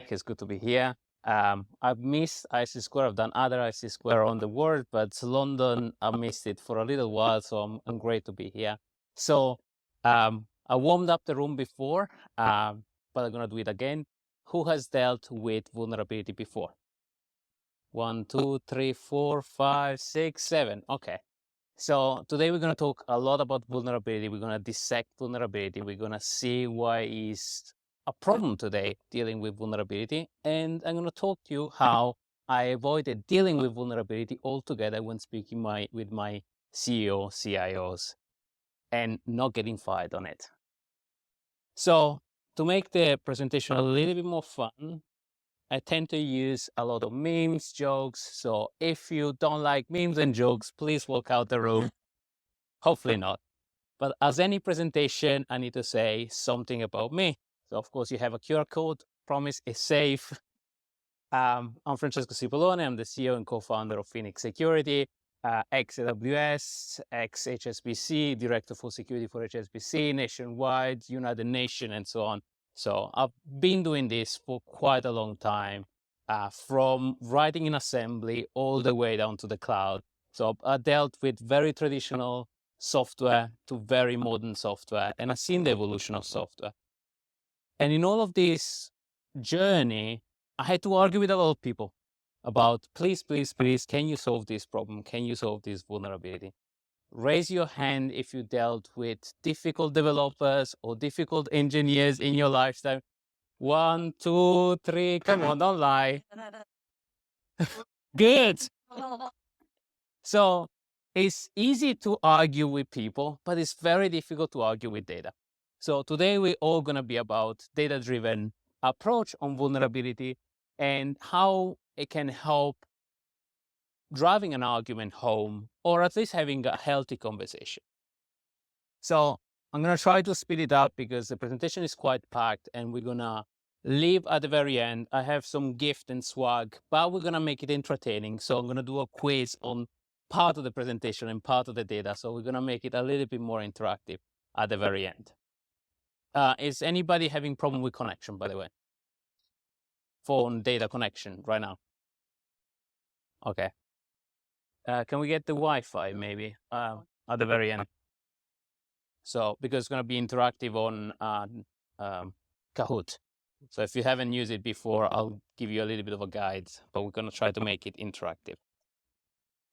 back. It's good to be here. I've missed ISC2. I've done other ISC2 around the world, but London, I missed it for a little while, so I'm great to be here. So I warmed up the room before, but I'm going to do it again. Who has dealt with vulnerability before? 1, 2, 3, 4, 5, 6, 7. Okay. So today we're going to talk a lot about vulnerability. We're going to dissect vulnerability. We're going to see why it's a problem today dealing with vulnerability. And I'm going to talk to you how I avoided dealing with vulnerability altogether when speaking with my CEO, CIOs, and not getting fired on it. So to make the presentation a little bit more fun, I tend to use a lot of memes, jokes. So if you don't like memes and jokes, please walk out the room. Hopefully not. But as any presentation, I need to say something about me. So of course you have a QR code, promise it's safe. I'm Francesco Cipollone. I'm the CEO and co-founder of Phoenix Security, ex-AWS, ex-HSBC, Director for Security for HSBC, nationwide, United Nations, and so on. So I've been doing this for quite a long time, from writing in assembly all the way down to the cloud. So I dealt with very traditional software to very modern software, and I've seen the evolution of software. And in all of this journey, I had to argue with a lot of people about, please, please, please, can you solve this problem? Can you solve this vulnerability? Raise your hand if you dealt with difficult developers or difficult engineers in your lifetime. 1, 2, 3, come on, don't lie. Good. So it's easy to argue with people, but it's very difficult to argue with data. So today we're all going to be about data-driven approach on vulnerability and how it can help driving an argument home, or at least having a healthy conversation. So I'm going to try to speed it up because the presentation is quite packed and we're going to leave at the very end. I have some gift and swag, but we're going to make it entertaining. So I'm going to do a quiz on part of the presentation and part of the data. So we're going to make it a little bit more interactive at the very end. Is anybody having problem with connection, by the way? Phone data connection right now? Okay. Can we get the Wi-Fi maybe at the very end? So because it's going to be interactive on Kahoot. So if you haven't used it before, I'll give you a little bit of a guide, but we're going to try to make it interactive.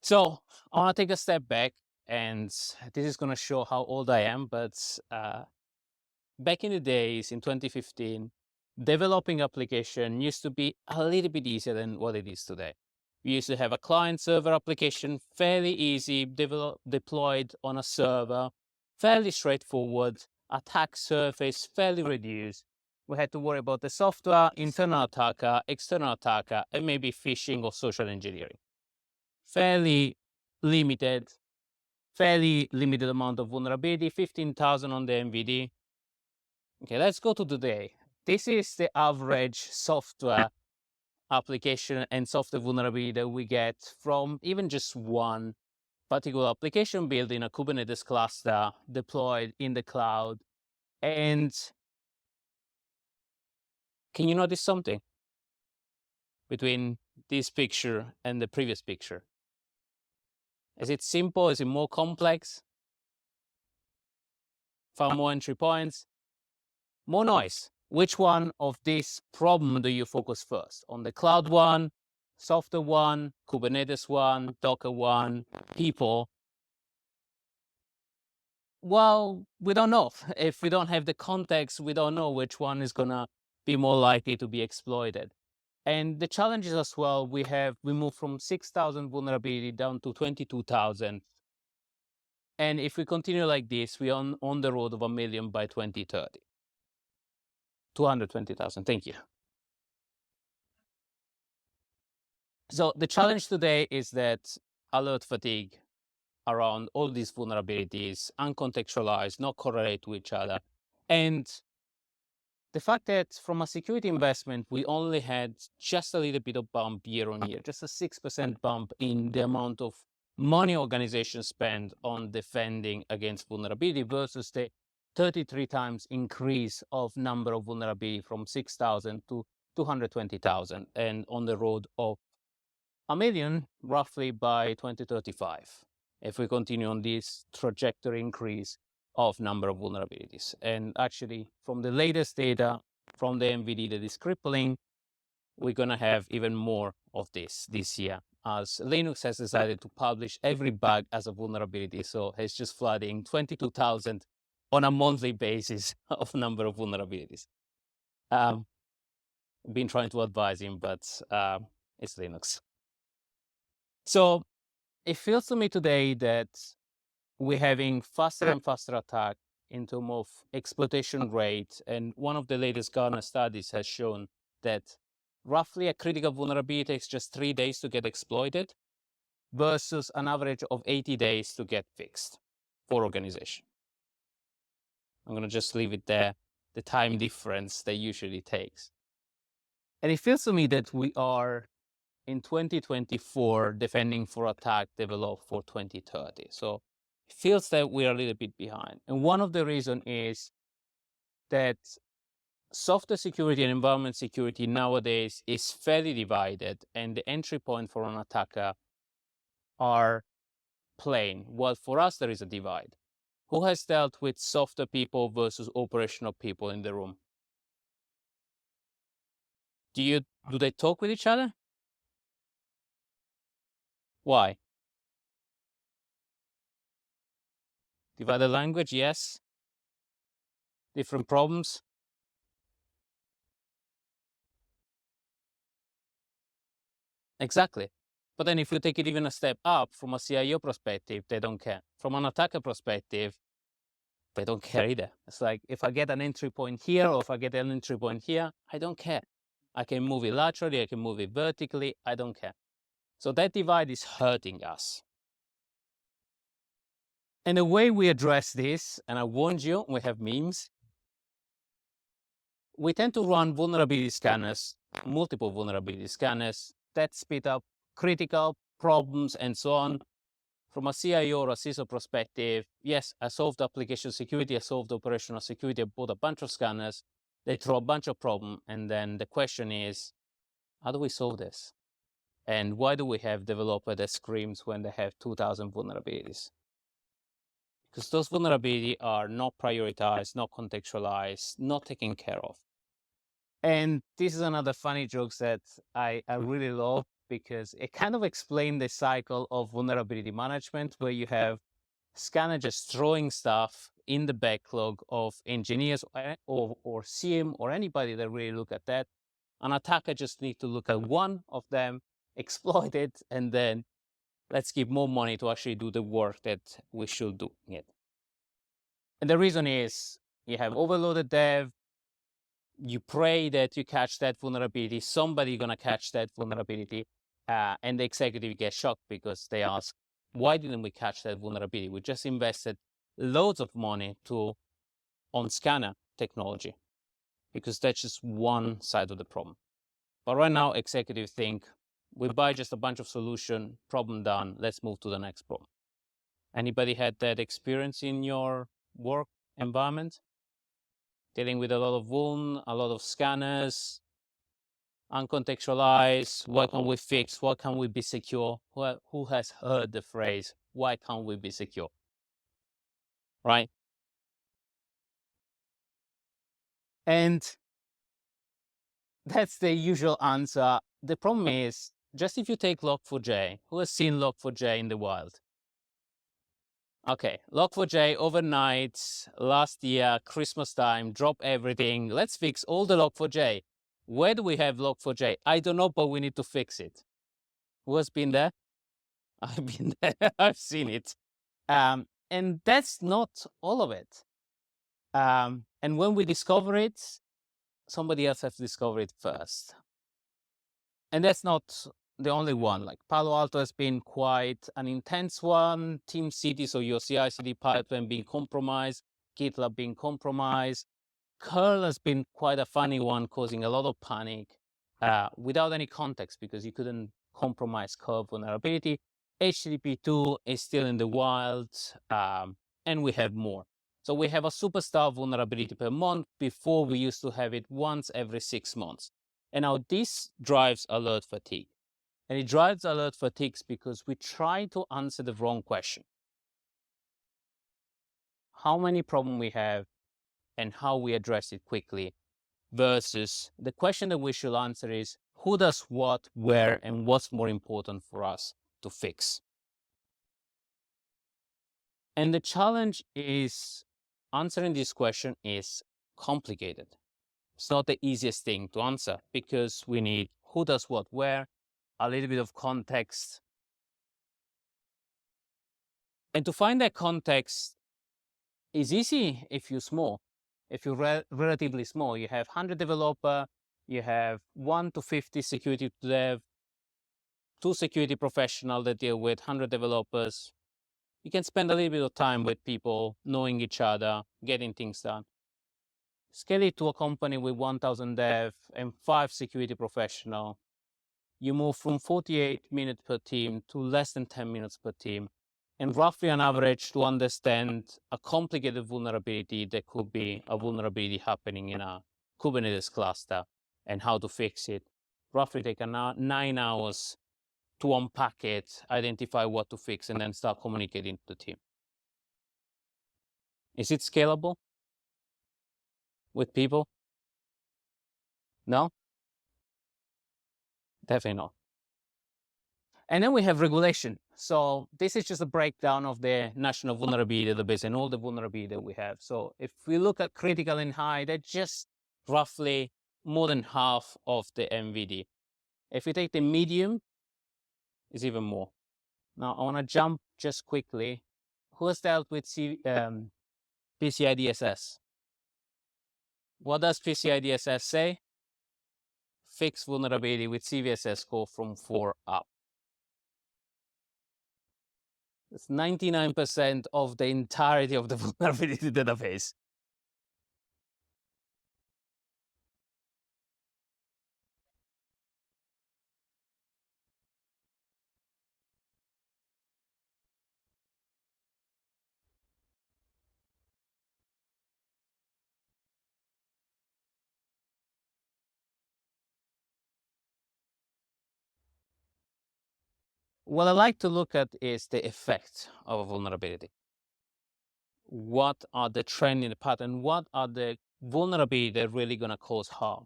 So I want to take a step back, and this is going to show how old I am, but back in the days, in 2015, developing application used to be a little bit easier than what it is today. We used to have a client-server application, fairly easy, deployed on a server, fairly straightforward, attack surface fairly reduced. We had to worry about the software, internal attacker, external attacker, and maybe phishing or social engineering. Fairly limited amount of vulnerability, 15,000 on the MVD. Okay, let's go to today. This is the average software application and software vulnerability that we get from even just one particular application built in a Kubernetes cluster, deployed in the cloud. And can you notice something between this picture and the previous picture? Is it simple? Is it more complex? Far more entry points? More noise. Which one of this problem do you focus first? On the cloud one, software one, Kubernetes one, Docker one, people? Well, we don't know. If we don't have the context, we don't know which one is going to be more likely to be exploited. And the challenges as well, we moved from 6,000 vulnerability down to 22,000. And if we continue like this, we're on the road of 1 million by 2030. 220,000, thank you. So the challenge today is that alert fatigue around all these vulnerabilities, uncontextualized, not correlate to each other. And the fact that from a security investment, we only had just a little bit of bump year on year, just a 6% bump in the amount of money organizations spend on defending against vulnerability versus the 33 times increase of number of vulnerability from 6,000 to 220,000 and on the road of 1 million roughly by 2035 if we continue on this trajectory increase of number of vulnerabilities. And actually, from the latest data from the MVD that is crippling, we're going to have even more of this year, as Linux has decided to publish every bug as a vulnerability. So it's just flooding 22,000 on a monthly basis of number of vulnerabilities. Been trying to advise him, but it's Linux. So it feels to me today that we're having faster and faster attack in terms of exploitation rate. And one of the latest Gartner studies has shown that roughly a critical vulnerability takes just 3 days to get exploited versus an average of 80 days to get fixed for organization. I'm going to just leave it there, the time difference that usually takes. And it feels to me that we are in 2024 defending for attack developed for 2030. So it feels that we are a little bit behind. And one of the reasons is that software security and environment security nowadays is fairly divided, and the entry point for an attacker are plain. Well, for us, there is a divide. Who has dealt with software people versus operational people in the room? Do they talk with each other? Why? Divided language, yes. Different problems. Exactly. But then if you take it even a step up from a CIO perspective, they don't care. From an attacker perspective, they don't care either. It's like, if I get an entry point here or if I get an entry point here, I don't care. I can move it laterally, I can move it vertically, I don't care. So that divide is hurting us. And the way we address this, and I warned you, we have memes, we tend to run vulnerability scanners, multiple vulnerability scanners that speed up critical problems and so on. From a CIO or a CISO perspective, yes, I solved application security, I solved operational security, I bought a bunch of scanners, they throw a bunch of problems, and then the question is, how do we solve this? And why do we have developer that screams when they have 2,000 vulnerabilities? Because those vulnerabilities are not prioritized, not contextualized, not taken care of. And this is another funny joke that I really love, because it kind of explains the cycle of vulnerability management, where you have scanner just throwing stuff in the backlog of engineers or CM or anybody that really look at that. An attacker just need to look at one of them, exploit it, and then let's give more money to actually do the work that we should do it. And the reason is you have overloaded dev, you pray that you catch that vulnerability, somebody gonna catch that vulnerability, and the executive gets shocked because they ask, why didn't we catch that vulnerability? We just invested loads of money on scanner technology, because that's just one side of the problem. But right now, executives think, we buy just a bunch of solution, problem done, let's move to the next problem. Anybody had that experience in your work environment? Dealing with a lot of vuln, a lot of scanners, uncontextualized, what can we fix, what can we be secure? Who has heard the phrase, why can't we be secure? Right? And that's the usual answer. The problem is, just if you take Log4j, who has seen Log4j in the wild? Okay, Log4j overnight, last year, Christmas time, drop everything. Let's fix all the Log4j. Where do we have Log4j? I don't know, but we need to fix it. Who has been there? I've been there, I've seen it. And that's not all of it. And when we discover it, somebody else has to discover it first. And that's not the only one. Like Palo Alto has been quite an intense one. Team City, so your CI/CD pipeline being compromised, GitLab being compromised. Curl has been quite a funny one, causing a lot of panic without any context, because you couldn't compromise Curl vulnerability. HTTP2 is still in the wild, and we have more. So we have a superstar vulnerability per month. Before, we used to have it once every 6 months. And now this drives alert fatigue. And it drives alert fatigues because we try to answer the wrong question. How many problems we have and how we address it quickly, versus the question that we should answer is who does what, where, and what's more important for us to fix. And the challenge is answering this question is complicated. It's not the easiest thing to answer because we need who does what, where, a little bit of context. And to find that context is easy if you're small. If you're relatively small, you have 100 developer, you have 1 to 50 security dev, 2 security professional that deal with 100 developers. You can spend a little bit of time with people, knowing each other, getting things done. Scale it to a company with 1,000 dev and 5 security professional. You move from 48 minutes per team to less than 10 minutes per team. And roughly on average, to understand a complicated vulnerability that could be a vulnerability happening in a Kubernetes cluster and how to fix it, roughly take 9 hours to unpack it, identify what to fix, and then start communicating to the team. Is it scalable with people? No? Definitely not. And then we have regulation. So this is just a breakdown of the national vulnerability database and all the vulnerability that we have. So if we look at critical and high, they're just roughly more than half of the MVD. If we take the medium, it's even more. Now I want to jump just quickly. Who has dealt with PCI DSS? What does PCI DSS say? Fix vulnerability with CVSS score from 4 up. It's 99% of the entirety of the vulnerability database. What I like to look at is the effect of a vulnerability. What are the trend in the pattern? What are the vulnerabilities that are really going to cause harm?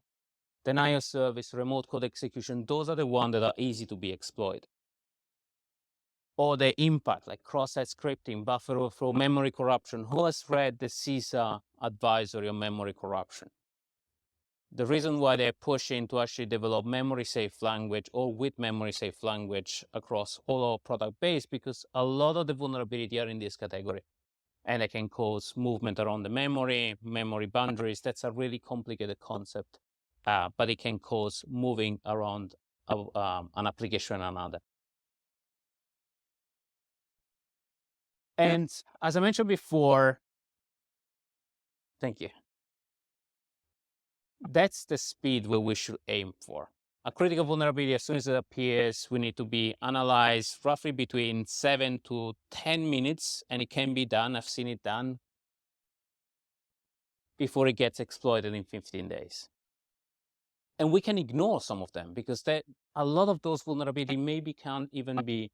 Denial service, remote code execution, those are the ones that are easy to be exploited. Or the impact, like cross-site scripting, buffer overflow, memory corruption. Who has read the CISA advisory on memory corruption? The reason why they're pushing to actually develop memory safe language or with memory safe language across all our product base, because a lot of the vulnerability are in this category and it can cause movement around the memory boundaries. That's a really complicated concept, but it can cause moving around an application and another. And as I mentioned before, thank you. That's the speed where we should aim for. A critical vulnerability, as soon as it appears, we need to be analyzed roughly between 7 to 10 minutes, and it can be done. I've seen it done before it gets exploited in 15 days. And we can ignore some of them because a lot of those vulnerabilities maybe can't even be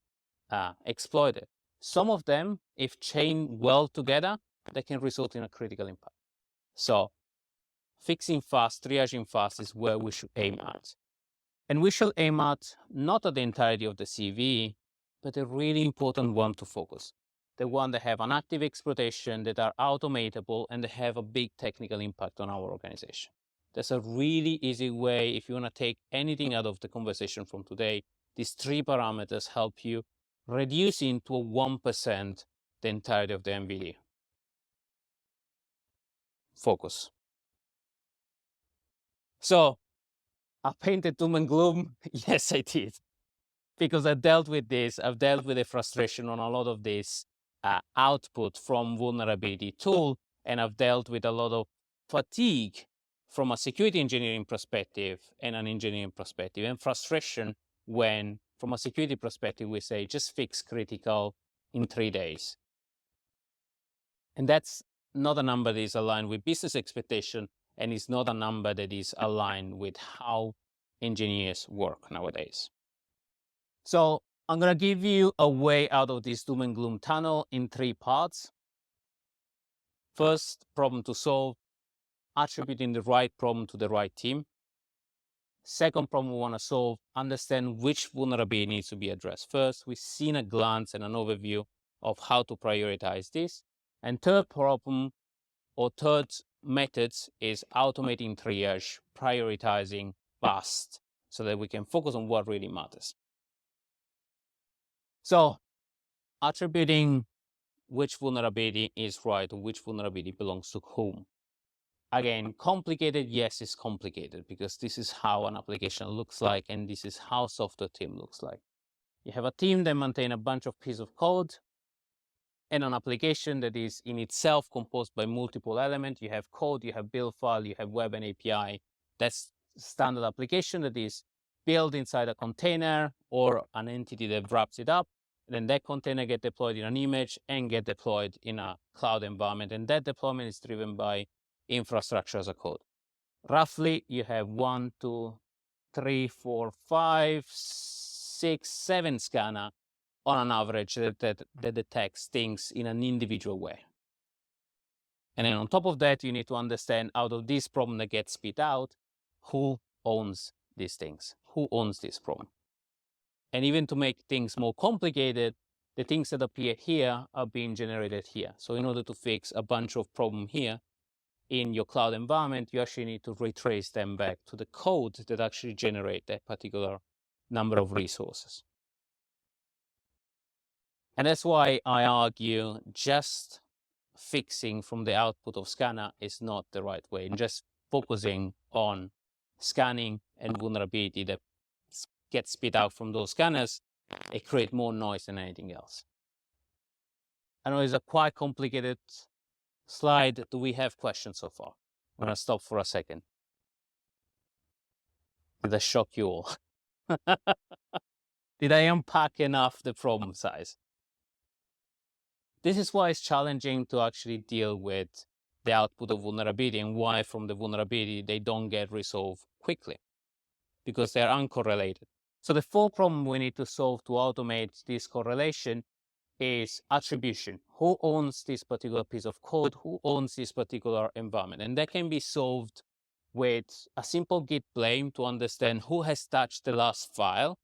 exploited. Some of them, if chained well together, they can result in a critical impact. So fixing fast, triaging fast is where we should aim at. And we shall aim at not at the entirety of the CV, but a really important one to focus. The one that have an active exploitation, that are automatable, and that have a big technical impact on our organization. That's a really easy way. If you want to take anything out of the conversation from today, these 3 parameters help you reducing to 1% the entirety of the MVD. Focus. So I painted doom and gloom. Yes, I did. Because I dealt with this. I've dealt with the frustration on a lot of this output from vulnerability tool, and I've dealt with a lot of fatigue from a security engineering perspective and an engineering perspective, and frustration when, from a security perspective, we say just fix critical in 3 days. And that's not a number that is aligned with business expectation, and it's not a number that is aligned with how engineers work nowadays. So I'm going to give you a way out of this doom and gloom tunnel in 3 parts. First, problem to solve, attributing the right problem to the right team. Second problem we want to solve, understand which vulnerability needs to be addressed first. We've seen a glance and an overview of how to prioritize this. And third problem or third methods is automating triage, prioritizing fast so that we can focus on what really matters. So attributing which vulnerability is right or which vulnerability belongs to whom. Again, complicated, yes, it's complicated because this is how an application looks like and this is how software team looks like. You have a team that maintain a bunch of pieces of code and an application that is in itself composed by multiple elements. You have code, you have build file, you have web and API. That's standard application that is built inside a container or an entity that wraps it up. Then that container gets deployed in an image and get deployed in a cloud environment. And that deployment is driven by infrastructure as a code. Roughly, you have 1, 2, 3, 4, 5, 6, 7 scanner on an average that detects things in an individual way. And then on top of that, you need to understand out of this problem that gets spit out, who owns these things? Who owns this problem? And even to make things more complicated, the things that appear here are being generated here. So in order to fix a bunch of problems here in your cloud environment, you actually need to retrace them back to the code that actually generate that particular number of resources. And that's why I argue just fixing from the output of scanner is not the right way. And just focusing on scanning and vulnerability that gets spit out from those scanners, it creates more noise than anything else. I know it's a quite complicated slide. Do we have questions so far? I'm going to stop for a second. Did I shock you all? Did I unpack enough the problem size? This is why it's challenging to actually deal with the output of vulnerability and why from the vulnerability they don't get resolved quickly because they're uncorrelated. So the full problem we need to solve to automate this correlation is attribution. Who owns this particular piece of code? Who owns this particular environment? And that can be solved with a simple git blame to understand who has touched the last file.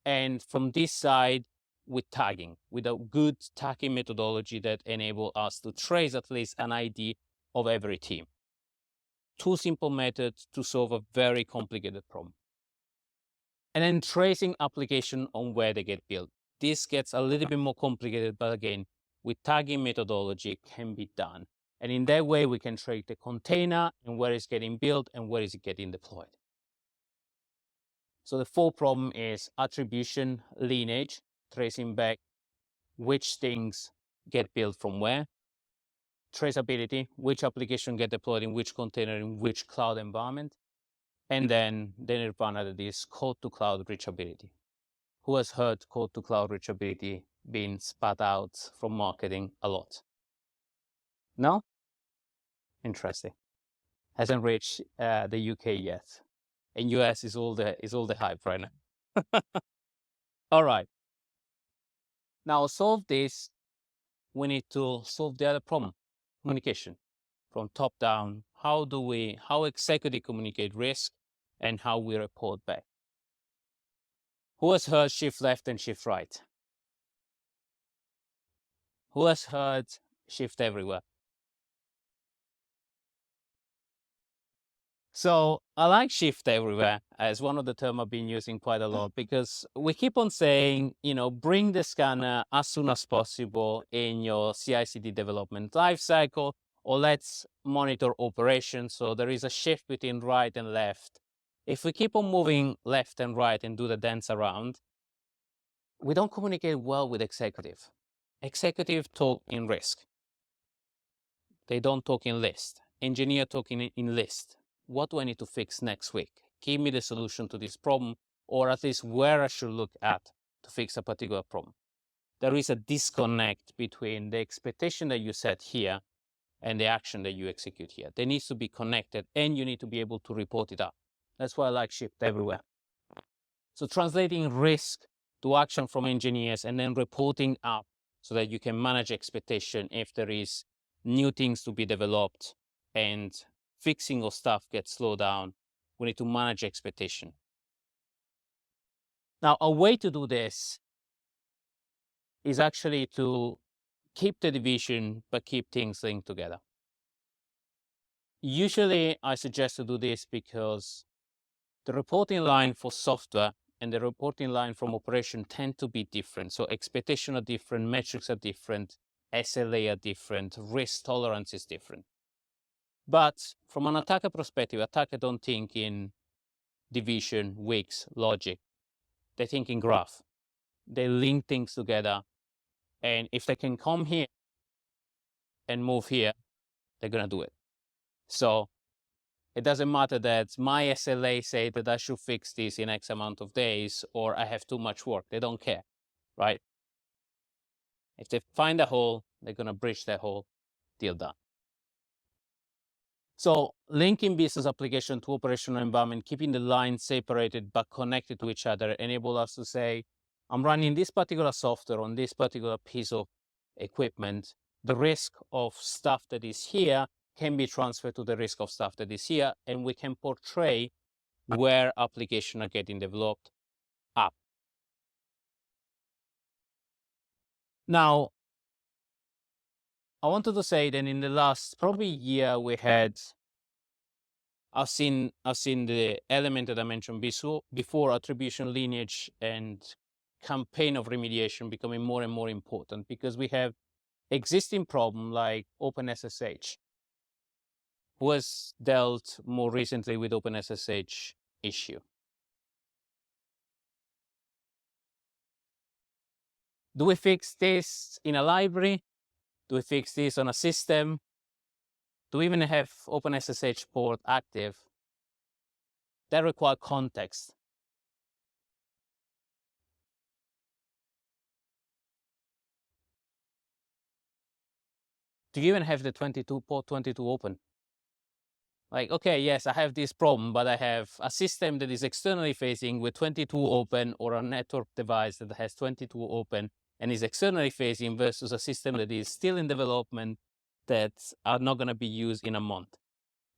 And from this side, with tagging, with a good tagging methodology that enable us to trace at least an ID of every team. 2 simple methods to solve a very complicated problem. And then tracing application on where they get built. This gets a little bit more complicated, but again, with tagging methodology, it can be done. And in that way, we can trace the container and where it's getting built and where is it getting deployed. So the full problem is attribution, lineage, tracing back which things get built from where, traceability, which application get deployed in which container, in which cloud environment, and then the nirvana that is code to cloud reachability. Who has heard code to cloud reachability being spat out from marketing a lot? No? Interesting. Hasn't reached the UK yet. And US is all the hype right now. All right. Now solve this, we need to solve the other problem, communication. From top down, how executive communicate risk and how we report back. Who has heard shift left and shift right? Who has heard shift everywhere? So I like shift everywhere as one of the terms I've been using quite a lot because we keep on saying, bring the scanner as soon as possible in your CI/CD development lifecycle, or let's monitor operations. So there is a shift between right and left. If we keep on moving left and right and do the dance around, we don't communicate well with executive. Executive talk in risk. They don't talk in list. Engineer talking in list. What do I need to fix next week? Give me the solution to this problem, or at least where I should look at to fix a particular problem. There is a disconnect between the expectation that you set here and the action that you execute here. They need to be connected and you need to be able to report it up. That's why I like shift everywhere. So translating risk to action from engineers and then reporting up so that you can manage expectation if there is new things to be developed and fixing of stuff gets slowed down. We need to manage expectation. Now, a way to do this is actually to keep the division, but keep things linked together. Usually, I suggest to do this because the reporting line for software and the reporting line from operation tend to be different. So expectations are different, metrics are different, SLA are different, risk tolerance is different. But from an attacker perspective, attacker don't think in division, weeks, logic. They think in graph. They link things together. And if they can come here and move here, they're going to do it. So it doesn't matter that my SLA say that I should fix this in X amount of days or I have too much work. They don't care, right? If they find a hole, they're going to breach that hole, deal done. So linking business application to operational environment, keeping the lines separated but connected to each other, enable us to say, I'm running this particular software on this particular piece of equipment. The risk of stuff that is here can be transferred to the risk of stuff that is here, and we can portray where applications are getting developed up. Now, I wanted to say that in the last probably year, I've seen the element that I mentioned before, attribution lineage and campaign of remediation becoming more and more important because we have existing problem like OpenSSH, who has dealt more recently with OpenSSH issue. Do we fix this in a library? Do we fix this on a system? Do we even have OpenSSH port active? That requires context. Do you even have the port 22 open? Like, okay, yes, I have this problem, but I have a system that is externally facing with 22 open or a network device that has 22 open and is externally facing versus a system that is still in development that are not going to be used in a month.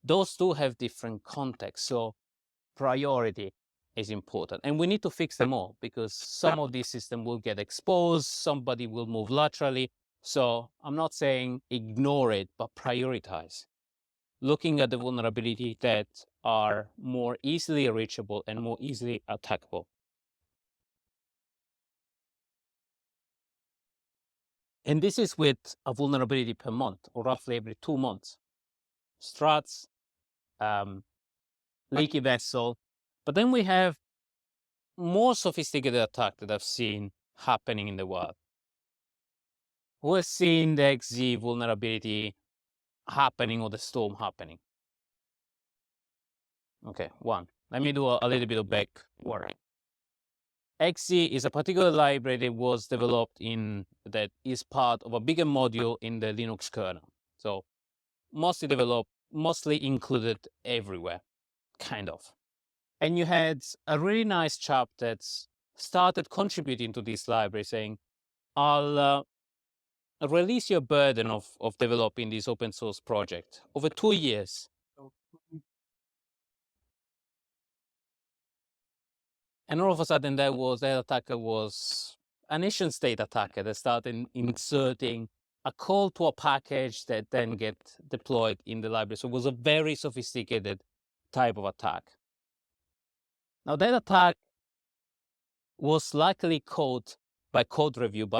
Those two have different contexts. So priority is important. And we need to fix them all because some of these systems will get exposed, somebody will move laterally. So I'm not saying ignore it, but prioritize. Looking at the vulnerability that are more easily reachable and more easily attackable. And this is with a vulnerability per month or roughly every 2 months. Struts, leaky vessel. But then we have more sophisticated attack that I've seen happening in the wild. Who has seen the XZ vulnerability happening or the storm happening? Okay, one. Let me do a little bit of back work. XZ is a particular library that was developed that is part of a bigger module in the Linux kernel. So mostly developed, mostly included everywhere, kind of. And you had a really nice chap that started contributing to this library saying, I'll release your burden of developing this open source project over 2 years. And all of a sudden that attacker was a nation state attacker that started inserting a call to a package that then get deployed in the library. So it was a very sophisticated type of attack. Now that attack was likely caught by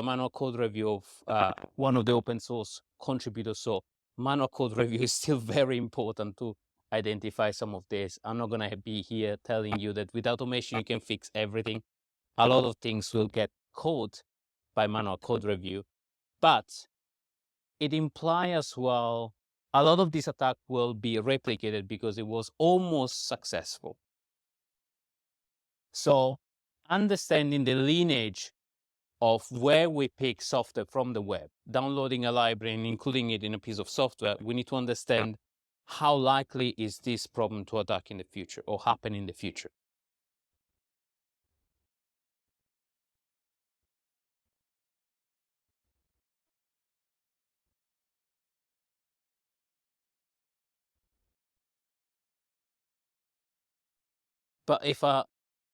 manual code review of one of the open source contributors. So manual code review is still very important to identify some of this. I'm not going to be here telling you that with automation you can fix everything. A lot of things will get caught by manual code review, but it implies as well a lot of this attack will be replicated because it was almost successful. So understanding the lineage of where we pick software from the web, downloading a library and including it in a piece of software, we need to understand how likely is this problem to attack in the future or happen in the future. But if a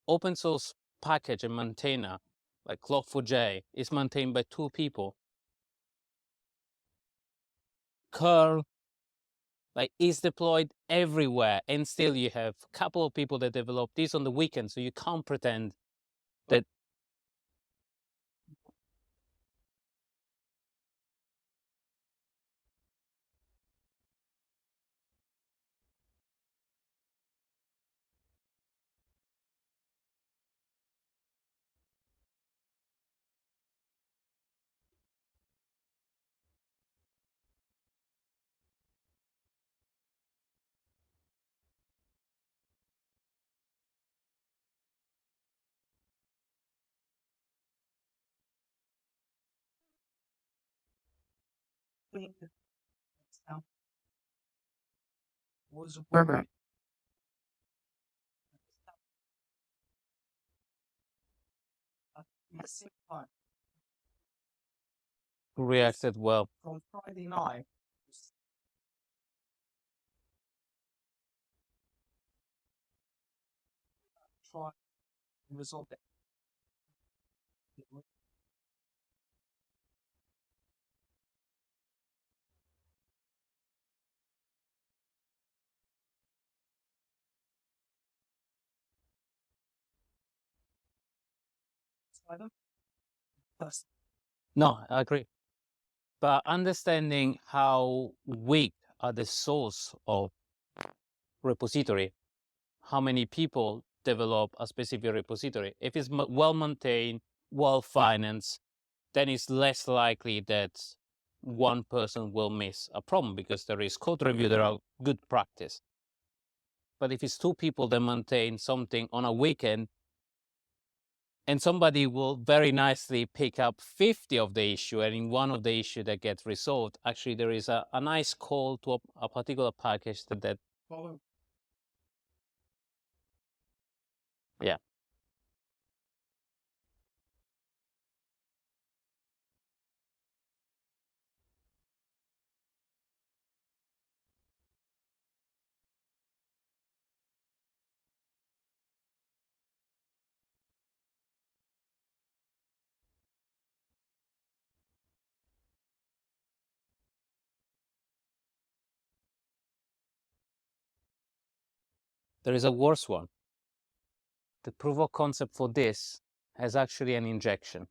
open source package and maintainer like Clock4j is maintained by 2 people, curl like is deployed everywhere, and still you have a couple of people that develop this on the weekend, so you can't pretend that. Reacted well. No, I agree. But understanding how weak are the source of repository, how many people develop a specific repository. If it's well maintained, well financed, then it's less likely that one person will miss a problem because there is code review, there are good practice. But if it's 2 people that maintain something on a weekend, and somebody will very nicely pick up 50 of the issue, and in one of the issue that gets resolved, actually there is a nice call to a particular package that yeah. There is a worse one. The proof of concept for this has actually an injection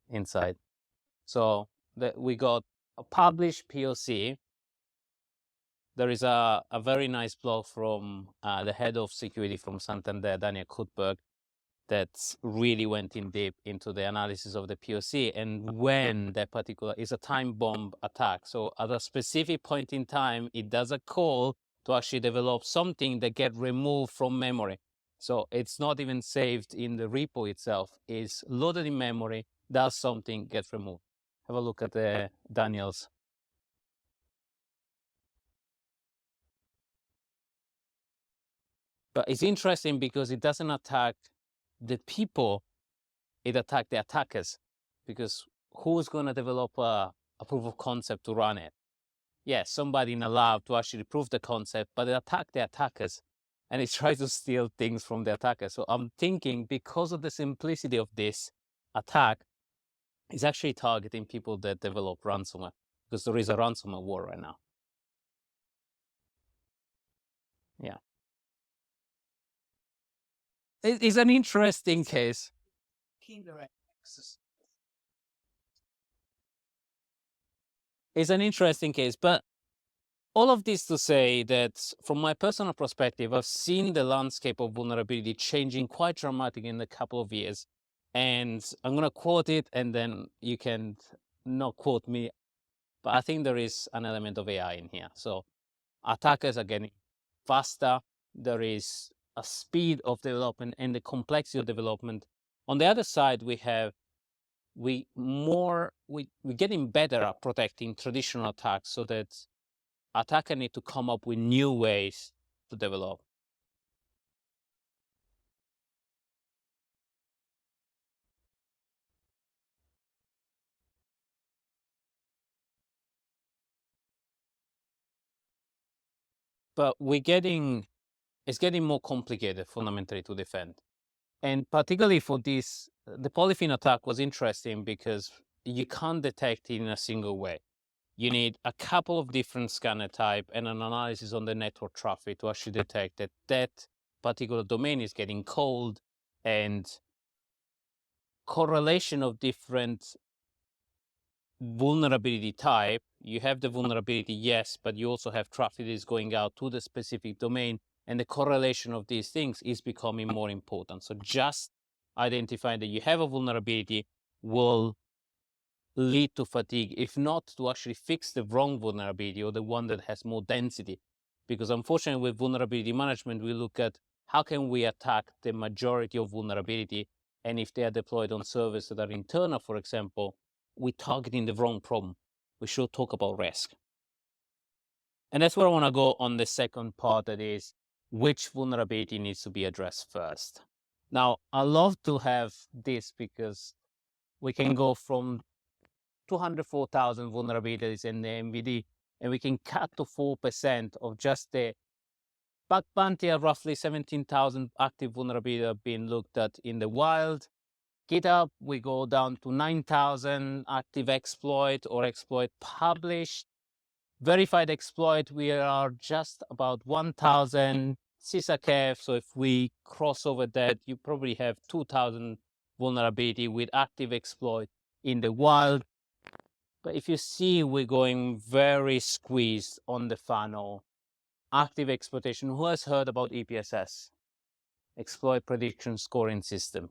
inside. So we got a published POC. There is a very nice blog from the head of security from Santander, Daniel Kutberg, that really went in deep into the analysis of the POC and when that particular is a time bomb attack. So at a specific point in time, it does a call to actually develop something that get removed from memory. So it's not even saved in the repo itself. It's loaded in memory, does something, gets removed. Have a look at the Daniel's. But it's interesting because it doesn't attack the people, it attacks the attackers. Because who's going to develop a proof of concept to run it? Yes, somebody in a lab to actually prove the concept, but it attack the attackers and it tries to steal things from the attackers. So I'm thinking because of the simplicity of this attack, it's actually targeting people that develop ransomware because there is a ransomware war right now. Yeah. It's an interesting case. It's an interesting case, but all of this to say that from my personal perspective, I've seen the landscape of vulnerability changing quite dramatically in a couple of years. And I'm going to quote it and then you can not quote me, but I think there is an element of AI in here. So attackers are getting faster. There is a speed of development and the complexity of development. On the other side, we're getting better at protecting traditional attacks so that attacker need to come up with new ways to develop. But we're getting it's getting more complicated fundamentally to defend. And particularly for this, the polyphene attack was interesting because you can't detect it in a single way. You need a couple of different scanner type and an analysis on the network traffic to actually detect that that particular domain is getting cold, and correlation of different vulnerability type. You have the vulnerability, yes, but you also have traffic that is going out to the specific domain, and the correlation of these things is becoming more important. So just identifying that you have a vulnerability will lead to fatigue, if not to actually fix the wrong vulnerability or the one that has more density. Because unfortunately, with vulnerability management, we look at how can we attack the majority of vulnerability, and if they are deployed on servers that are internal, for example, we're targeting the wrong problem. We should talk about risk. And that's where I want to go on the second part, that is which vulnerability needs to be addressed first. Now, I love to have this because we can go from 204,000 vulnerabilities in the MVD, and we can cut to 4% of just the bug bounty of roughly 17,000 active vulnerabilities being looked at in the wild. GitHub, we go down to 9,000 active exploit or exploit published. Verified exploit, we are just about 1,000 CISAKF. So if we cross over that, you probably have 2,000 vulnerability with active exploit in the wild. But if you see, we're going very squeezed on the funnel. Active exploitation. Who has heard about EPSS? Exploit Prediction Scoring System.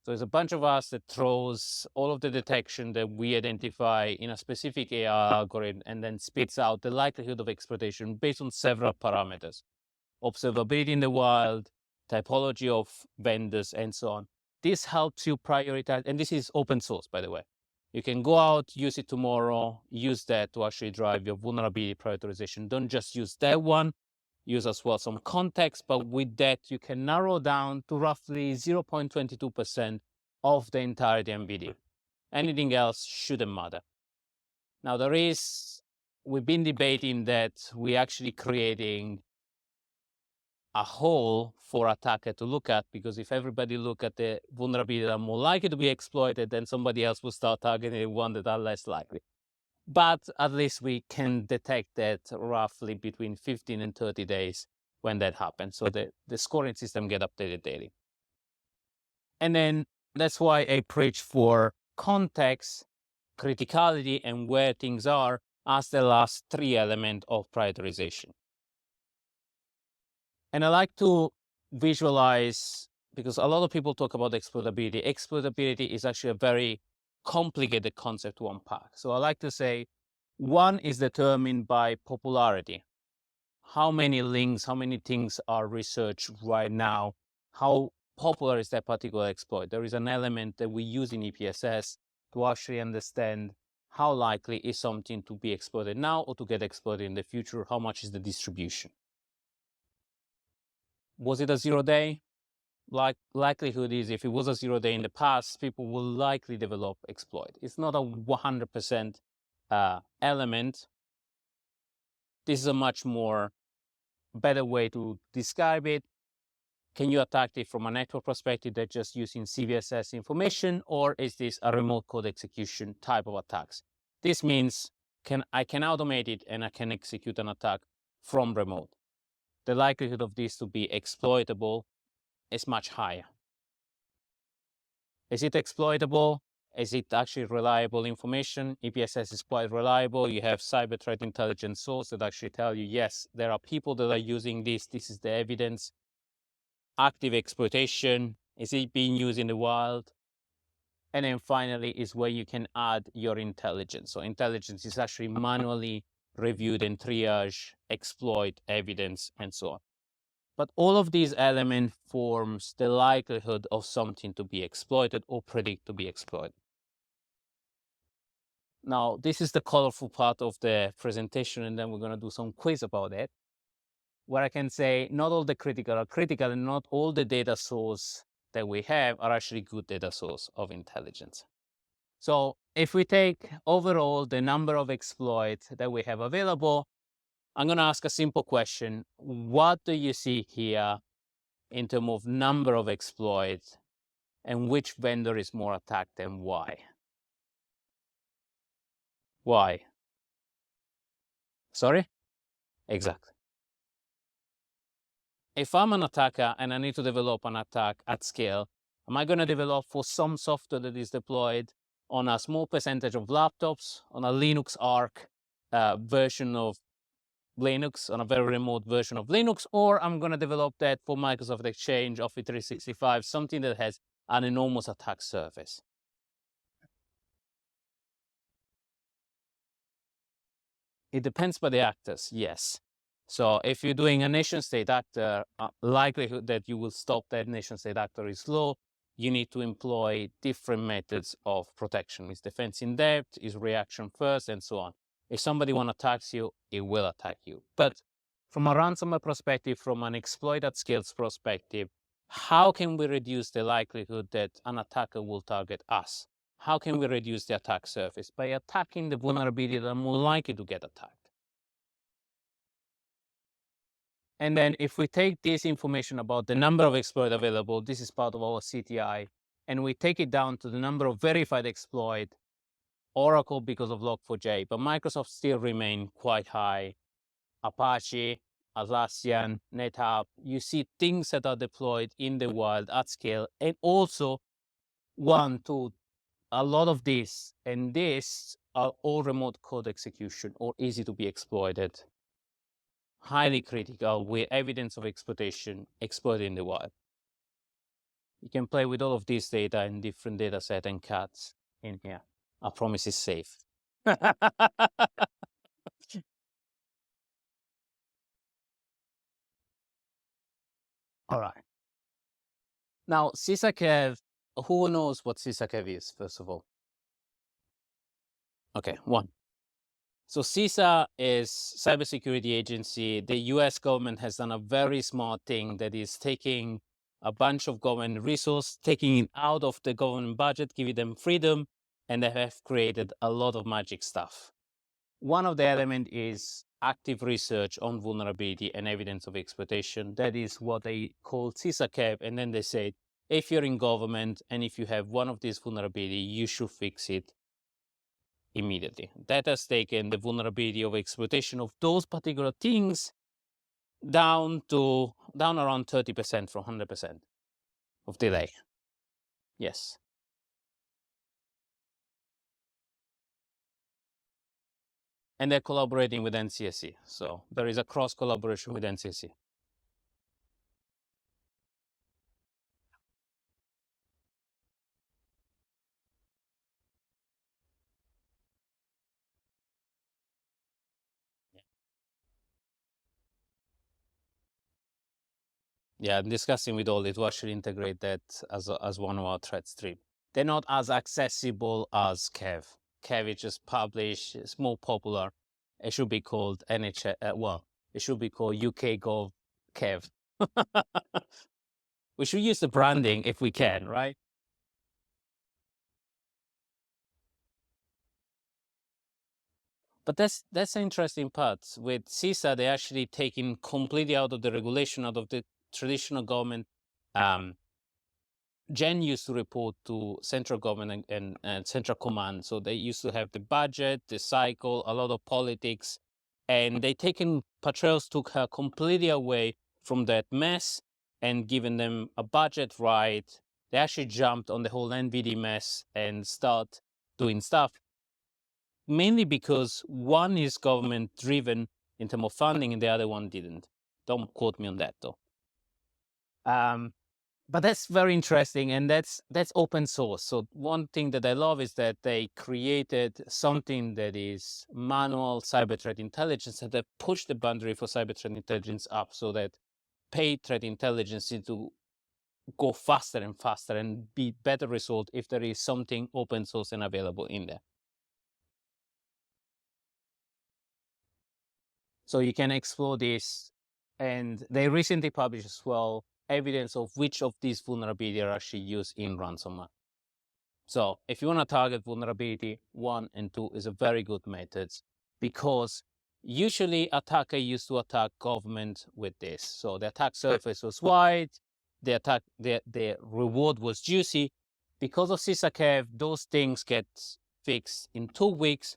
So there's a bunch of us that throws all of the detection that we identify in a specific AI algorithm and then spits out the likelihood of exploitation based on several parameters. Observability in the wild, typology of vendors, and so on. This helps you prioritize, and this is open source, by the way. You can go out, use it tomorrow, use that to actually drive your vulnerability prioritization. Don't just use that one, use as well some context, but with that, you can narrow down to roughly 0.22% of the entire MVD. Anything else shouldn't matter. Now, we've been debating that we're actually creating a hole for attacker to look at, because if everybody look at the vulnerability that are more likely to be exploited, then somebody else will start targeting the one that are less likely. But at least we can detect that roughly between 15 and 30 days when that happens. So the scoring system get updated daily. And then that's why I preach for context, criticality, and where things are as the last three elements of prioritization. And I like to visualize, because a lot of people talk about exploitability. Exploitability is actually a very complicated concept to unpack. So I like to say one is determined by popularity. How many links, how many things are researched right now? How popular is that particular exploit? There is an element that we use in EPSS to actually understand how likely is something to be exploited now or to get exploited in the future. How much is the distribution? Was it a 0 day? Likelihood is if it was a 0 day in the past, people will likely develop exploit. It's not a 100% element. This is a much more better way to describe it. Can you attack it from a network perspective that just using CVSS information, or is this a remote code execution type of attacks? This means I can automate it and I can execute an attack from remote. The likelihood of this to be exploitable is much higher. Is it exploitable? Is it actually reliable information? EPSS is quite reliable. You have cyber threat intelligence source that actually tell you, yes, there are people that are using this. This is the evidence. Active exploitation. Is it being used in the wild? And then finally is where you can add your intelligence. So intelligence is actually manually reviewed and triage, exploit, evidence, and so on. But all of these elements forms the likelihood of something to be exploited or predict to be exploited. Now, this is the colorful part of the presentation, and then we're going to do some quiz about it, where I can say not all the critical are critical, and not all the data source that we have are actually good data source of intelligence. So if we take overall the number of exploits that we have available, I'm going to ask a simple question. What do you see here in terms of number of exploits, and which vendor is more attacked and why? Why? Sorry? Exactly. If I'm an attacker and I need to develop an attack at scale, am I going to develop for some software that is deployed on a small percentage of laptops, on a Linux Arc version of Linux, on a very remote version of Linux, or I'm going to develop that for Microsoft Exchange, Office 365, something that has an enormous attack surface? It depends by the actors, yes. So if you're doing a nation state actor, likelihood that you will stop that nation state actor is low. You need to employ different methods of protection. Is defense in depth, is reaction first, and so on. If somebody want to attack you, it will attack you. But from a ransomware perspective, from an exploit at scales perspective, how can we reduce the likelihood that an attacker will target us? How can we reduce the attack surface? By attacking the vulnerability that are more likely to get attacked. And then if we take this information about the number of exploits available, this is part of our CTI, and we take it down to the number of verified exploit, Oracle because of Log4j, but Microsoft still remain quite high. Apache, Atlassian, NetApp, you see things that are deployed in the wild at scale, and also a lot of this, and this are all remote code execution or easy to be exploited, highly critical with evidence of exploitation exploited in the wild. You can play with all of this data in different data set and cuts in here. I promise it's safe. All right. Now, CISA-KEV, who knows what CISA-KEV is, first of all? Okay, one. So CISA is cybersecurity agency. The US government has done a very smart thing that is taking a bunch of government resource, taking it out of the government budget, giving them freedom, and they have created a lot of magic stuff. One of the elements is active research on vulnerability and evidence of exploitation. That is what they call CISA-KEV. And then they say, if you're in government and if you have one of these vulnerability, you should fix it immediately. That has taken the vulnerability of exploitation of those particular things down around 30% from 100% of delay. Yes. And they're collaborating with NCSC. So there is a cross collaboration with NCSC. Yeah, I'm discussing with all to actually integrate that as one of our threat stream. They're not as accessible as KEV. KEV is just published, it's more popular. It should be called it should be called UK Gov KEV. We should use the branding if we can, right? But that's the interesting part. With CISA, they're actually taking completely out of the regulation, out of the traditional government. Gen used to report to central government and central command. So they used to have the budget, the cycle, a lot of politics, and Patrails took her completely away from that mess and given them a budget right. They actually jumped on the whole NVD mess and start doing stuff, mainly because one is government driven in terms of funding and the other one didn't. Don't quote me on that though. But that's very interesting, and that's open source. So one thing that I love is that they created something that is manual cyber threat intelligence, and they push the boundary for cyber threat intelligence up so that paid threat intelligence needs to go faster and faster and be better result if there is something open source and available in there. So you can explore this, and they recently published as well evidence of which of these vulnerabilities are actually used in ransomware. So if you want to target vulnerability, 1 and 2 is a very good method because Usually attacker used to attack government with this. So the attack surface was wide, the reward was juicy. Because of CISA those things get fixed in 2 weeks.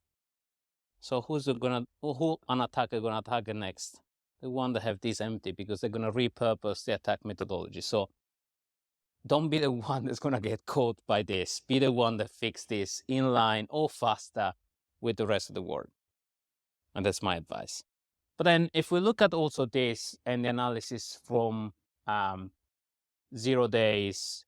So who an attacker gonna attack next? The one that have this empty, because they're gonna repurpose the attack methodology. So don't be the one that's gonna get caught by this. Be the one that fix this in line or faster with the rest of the world. And that's my advice. But then if we look at also this and the analysis from 0 days,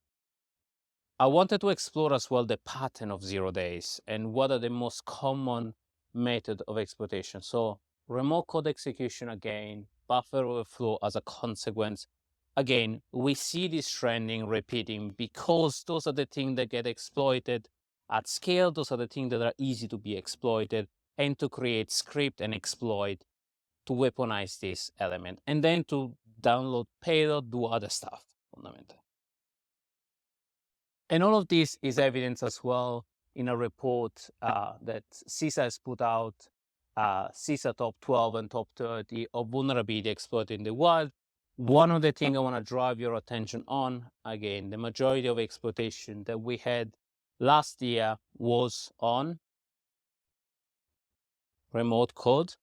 I wanted to explore as well the pattern of 0 days and what are the most common method of exploitation. So remote code execution again, buffer overflow as a consequence. Again, we see this trending repeating because those are the things that get exploited at scale. Those are the things that are easy to be exploited and to create script and exploit to weaponize this element and then to download payload, do other stuff fundamentally. And all of this is evidence as well in a report that CISA has put out, CISA top 12 and top 30 of vulnerability exploited in the wild. One of the things I want to drive your attention on, again, the majority of exploitation that we had last year was on remote code.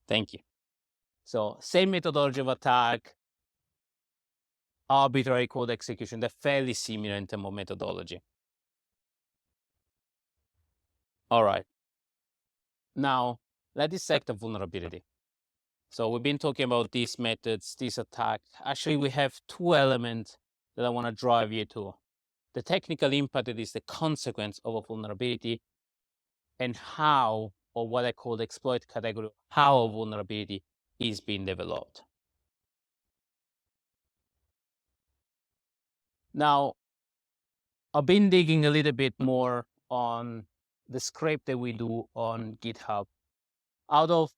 Thank you. So same methodology of attack, arbitrary code execution, they're fairly similar in terms of methodology. All right. Now, let's dissect the vulnerability. So we've been talking about these methods, this attack. Actually, we have 2 elements that I want to drive you to. The technical impact that is the consequence of a vulnerability, and how, or what I call the exploit category, how a vulnerability is being developed. Now, I've been digging a little bit more on the scrape that we do on GitHub. Out of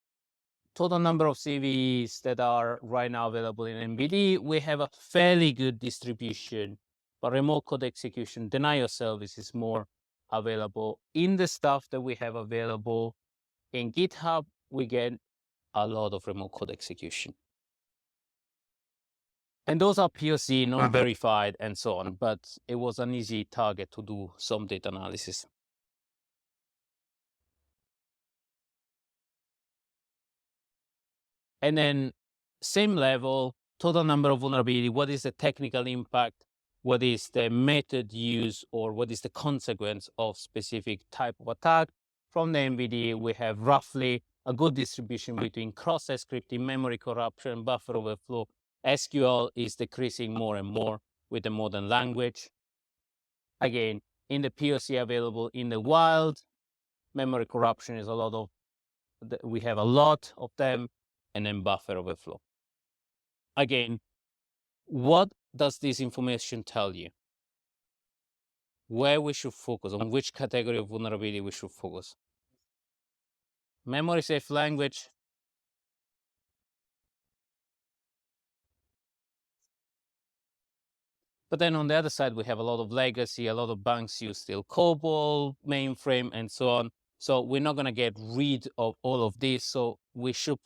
total number of CVEs that are right now available in NBD, we have a fairly good distribution, but remote code execution, denial service is more available. In the stuff that we have available in GitHub, we get a lot of remote code execution. And those are POC, non-verified, and so on, but it was an easy target to do some data analysis. And then same level, total number of vulnerability, what is the technical impact, what is the method used, or what is the consequence of specific type of attack. From the NVD, we have roughly a good distribution between cross-site scripting, memory corruption, buffer overflow. SQL is decreasing more and more with the modern language. Again, in the POC available in the wild, memory corruption is we have a lot of them, and then buffer overflow. Again, what does this information tell you? Where we should focus, on which category of vulnerability we should focus? Memory safe language. But then on the other side, we have a lot of legacy, a lot of banks use still COBOL, mainframe, and so on. So we're not going to get rid of all of this. So we should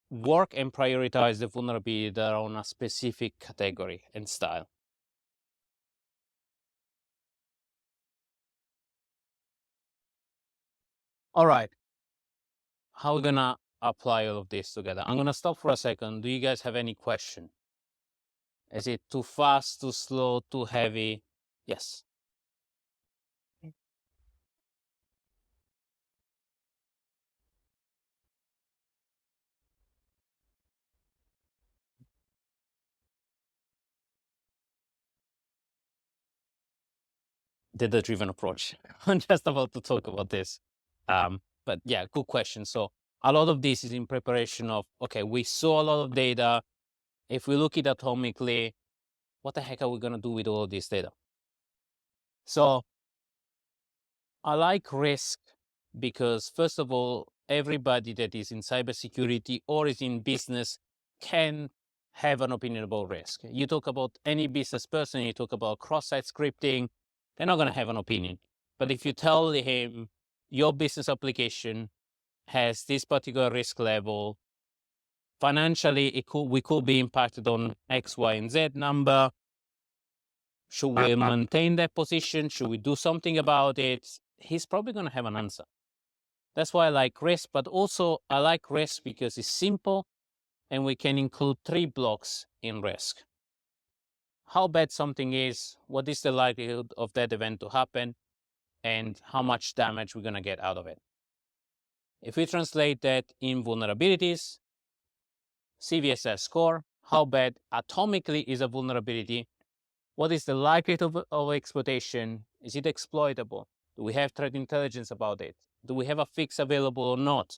work and prioritize the vulnerability that are on a specific category and style. All right. How are we going to apply all of this together? I'm going to stop for a second. Do you guys have any question? Is it too fast, too slow, too heavy? Yes. Data-driven approach. I'm just about to talk about this. But yeah, good question. So a lot of this is in preparation of, okay, we saw a lot of data. If we look at it atomically, what the heck are we going to do with all of this data? So I like risk because, first of all, everybody that is in cybersecurity or is in business can have an opinion about risk. You talk about any business person, you talk about cross-site scripting, they're not going to have an opinion. But if you tell him your business application has this particular risk level. Financially, we could be impacted on X, Y, and Z number. Should we maintain that position? Should we do something about it? He's probably going to have an answer. That's why I like risk, but also I like risk because it's simple and we can include 3 blocks in risk. How bad something is, what is the likelihood of that event to happen, and how much damage we're going to get out of it. If we translate that in vulnerabilities, CVSS score, how bad atomically is a vulnerability? What is the likelihood of exploitation? Is it exploitable? Do we have threat intelligence about it? Do we have a fix available or not?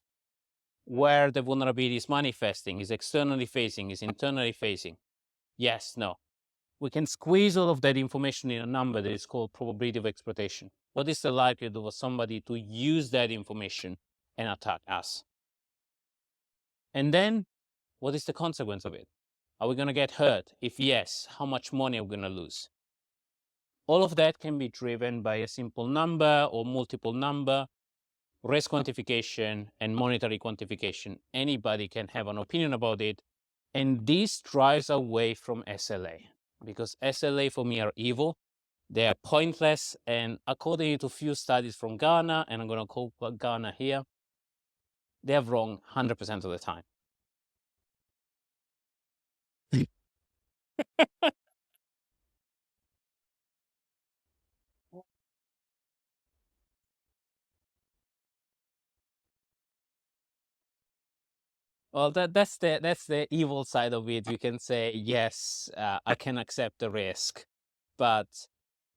Where the vulnerability is manifesting, is externally facing, is internally facing? Yes, no. We can squeeze all of that information in a number that is called probability of exploitation. What is the likelihood of somebody to use that information and attack us? And then, what is the consequence of it? Are we going to get hurt? If yes, how much money are we going to lose? All of that can be driven by a simple number or multiple number, risk quantification, and monetary quantification. Anybody can have an opinion about it. And this drives away from SLA, because SLA for me are evil. They are pointless. And according to a few studies from Ghana, and I'm going to call Ghana here, they are wrong 100% of the time. Well, that's the evil side of it. You can say, yes, I can accept the risk, but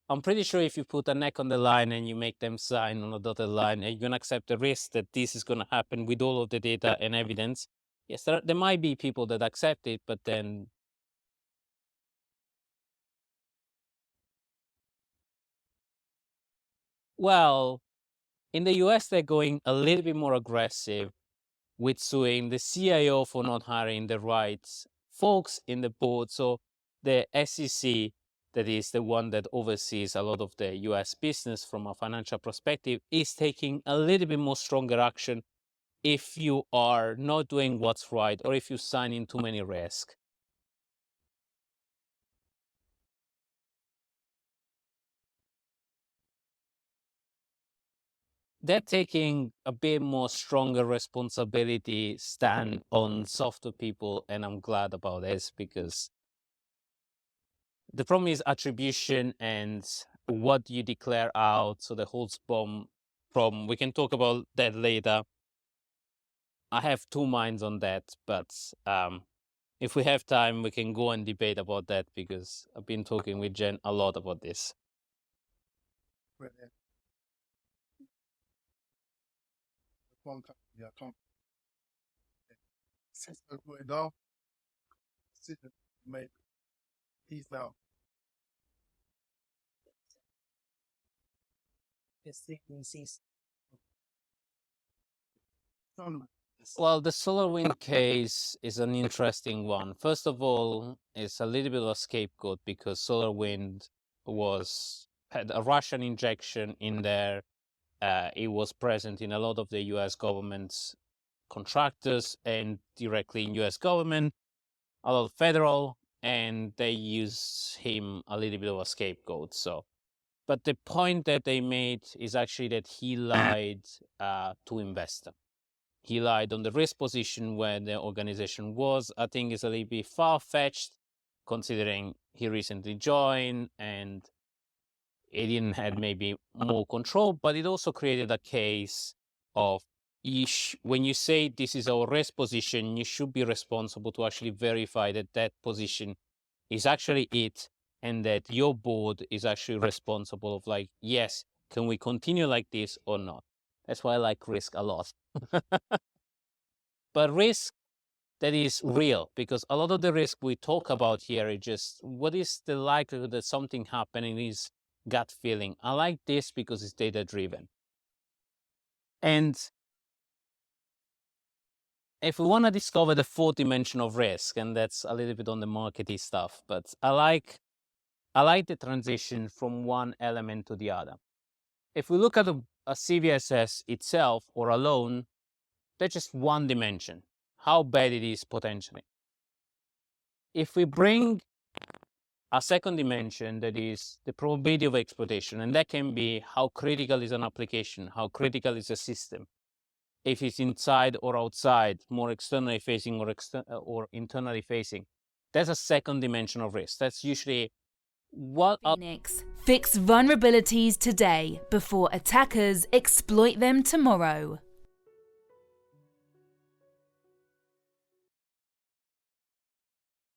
I'm pretty sure if you put a neck on the line and you make them sign on a dotted line, and you're going to accept the risk that this is going to happen with all of the data and evidence. Yes, there might be people that accept it, but then... Well, in the US, they're going a little bit more aggressive with suing the CIO for not hiring the right folks in the board. So the SEC, that is the one that oversees a lot of the US business from a financial perspective, is taking a little bit more stronger action if you are not doing what's right or if you sign in too many risks. They're taking a bit more stronger responsibility stand on software people, and I'm glad about this, because the problem is attribution and what you declare out. So the whole SPOM problem, we can talk about that later. I have 2 minds on that, but if we have time, we can go and debate about that, because I've been talking with Jen a lot about this. Peace out. Well, the SolarWind case is an interesting one. First of all, it's a little bit of a scapegoat, because SolarWind had a Russian injection in there. It was present in a lot of the US government's contractors and directly in US government, a lot of federal, and they use him a little bit of a scapegoat. So, but the point that they made is actually that he lied to investor. He lied on the risk position where the organization was. I think it's a little bit far-fetched, considering he recently joined and he didn't have maybe more control, but it also created a case of when you say this is our risk position, you should be responsible to actually verify that that position is actually it, and that your board is actually responsible of, like, yes, can we continue like this or not? That's why I like risk a lot. But risk that is real, because a lot of the risk we talk about here is just what is the likelihood that something happening is gut feeling. I like this because it's data driven. And if we want to discover the 4th dimension of risk, and that's a little bit on the markety stuff, but I like the transition from one element to the other. If we look at a CVSS itself or alone, That's just one dimension, how bad it is potentially. If we bring a second dimension, that is the probability of exploitation, and that can be how critical is an application, how critical is a system, if it's inside or outside, more externally facing or internally facing. That's a second dimension of risk. That's usually what... Phoenix. Fix vulnerabilities today before attackers exploit them tomorrow.